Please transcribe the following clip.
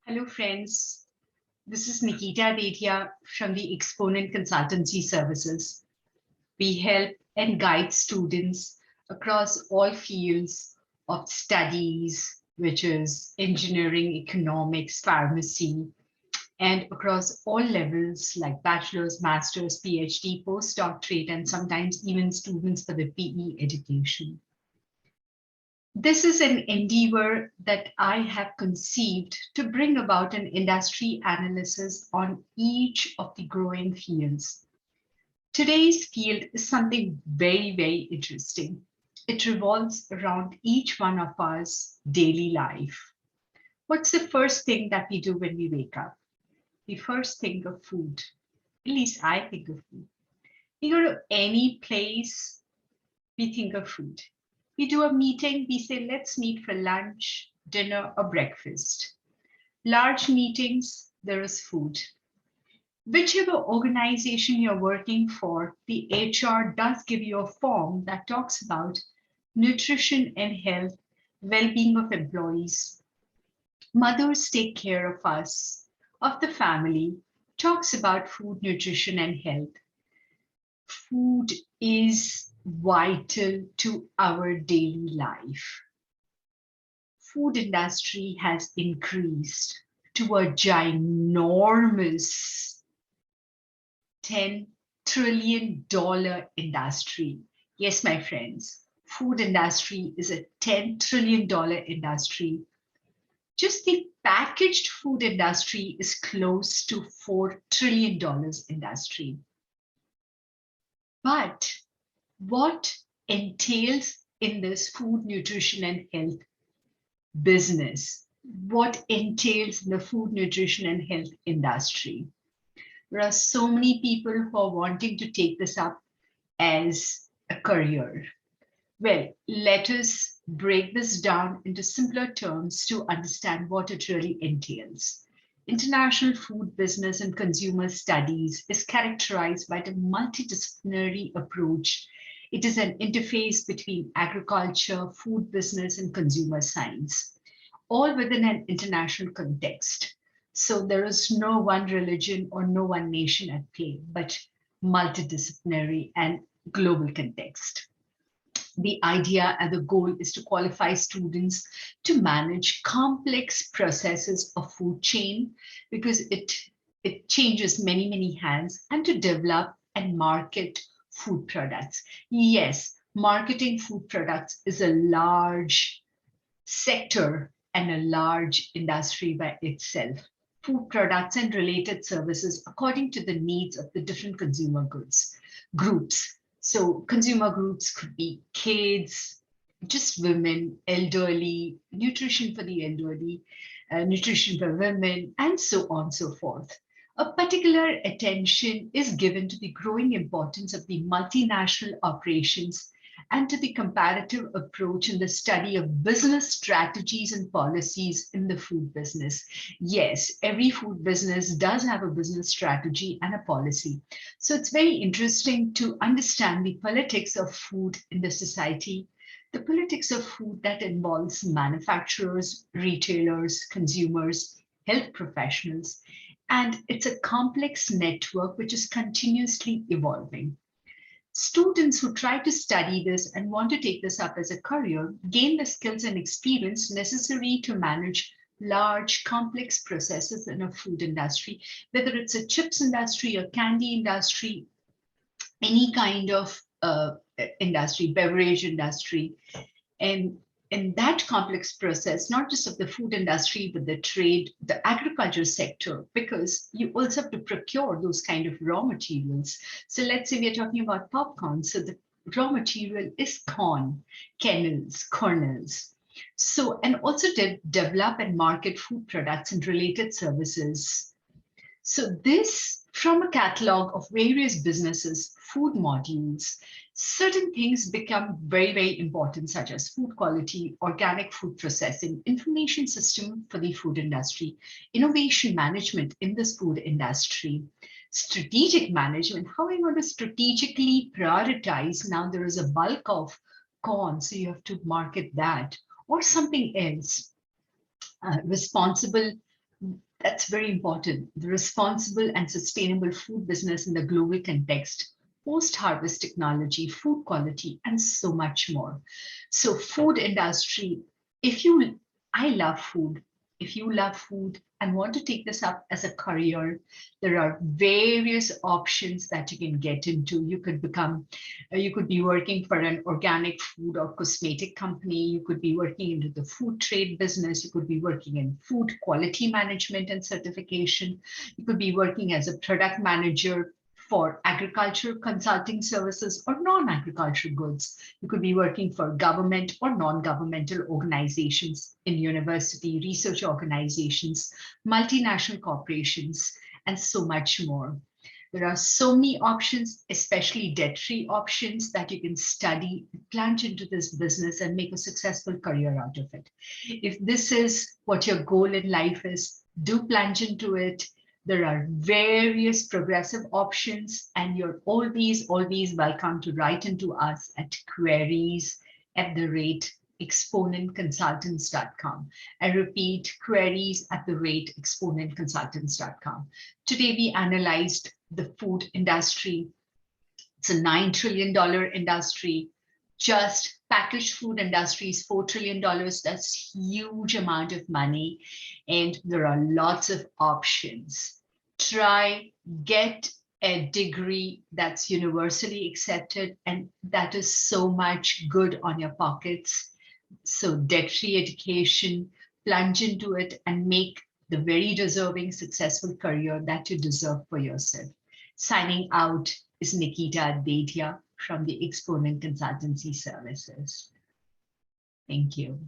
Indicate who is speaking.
Speaker 1: Hello, friends. This is Niketa Dedhia from the Exponent Consultancy Services. We help and guide students across all fields of studies, which is engineering, economics, pharmacy, and across all levels like bachelor's, master's, PhD, postdoctorate, and sometimes even students for the PE education. This is an endeavor that I have conceived to bring about an industry analysis on each of the growing fields. Today's field is something very, very interesting. It revolves around each one of us daily life. What's the first thing that we do when we wake up? We first think of food. At least I think of food. We go to any place, we think of food. We do a meeting, we say, let's meet for lunch, dinner, or breakfast. Large meetings, there is food. Whichever organization you're working for, the HR does give you a form that talks about nutrition and health, well-being of employees. Mothers take care of us, of the family, talks about food, nutrition, and health. Food is vital to our daily life. Food industry has increased to a ginormous $10 trillion industry. Yes, my friends, food industry is a $10 trillion industry. Just the packaged food industry is close to $4 trillion industry. But what entails in this food, nutrition, and health business? What entails in the food, nutrition, and health industry? There are so many people who are wanting to take this up as a career. Well, let us break this down into simpler terms to understand what it really entails. International food business and consumer studies is characterized by the multidisciplinary approach. It is an interface between agriculture, food business, and consumer science, all within an international context. So there is no one religion or no one nation at play, but multidisciplinary and global context. The idea and the goal is to qualify students to manage complex processes of food chain because it changes many, many hands, and to develop and market food products. Yes, marketing food products is a large sector and a large industry by itself. Food products and related services according to the needs of the different consumer goods groups. So consumer groups could be kids, just women, elderly, nutrition for the elderly, nutrition for women, and so on and so forth. A particular attention is given to the growing importance of the multinational operations and to the comparative approach in the study of business strategies and policies in the food business. Yes, every food business does have a business strategy and a policy. So it's very interesting to understand the politics of food in the society, the politics of food that involves manufacturers, retailers, consumers, health professionals, and it's a complex network which is continuously evolving. Students who try to study this and want to take this up as a career gain the skills and experience necessary to manage large, complex processes in a food industry, whether it's a chips industry, a candy industry, any kind of industry, beverage industry. And in that complex process, not just of the food industry, but the trade, the agriculture sector, because you also have to procure those kind of raw materials. So let's say we're talking about popcorn. So the raw material is corn, kernels. So, and also to develop and market food products and related services. So this, from a catalog of various businesses, food modules, certain things become very, very important, such as food quality, organic food processing, information system for the food industry, innovation management in this food industry, strategic management, how are you going to strategically prioritize? Now there is a bulk of corn, so you have to market that, or something else. Responsible That's very important. The responsible and sustainable food business in the global context, post-harvest technology, food quality, and so much more. So food industry, if you, I love food. If you love food and want to take this up as a career, there are various options that you can get into. You could become, you could be working for an organic food or cosmetic company. You could be working into the food trade business. You could be working in food quality management and certification. You could be working as a product manager for agriculture consulting services or non-agricultural goods. You could be working for government or non-governmental organizations in university, research organizations, multinational corporations, and so much more. There are so many options, especially debt-free options that you can study, plunge into this business and make a successful career out of it. If this is what your goal in life is, do plunge into it. There are various progressive options, and you're always welcome to write into us at queries@exponentconsultants.com. I repeat, queries@exponentconsultants.com. Today, we analyzed the food industry. It's a $9 trillion industry. Just packaged food industry is $4 trillion. That's huge amount of money. And there are lots of options. Try, get a degree that's universally accepted, and that is so much good on your pockets. So debt-free education, plunge into it and make the very deserving, successful career that you deserve for yourself. Signing out is Niketa Dedhia from the Exponent Consultancy Services. Thank you.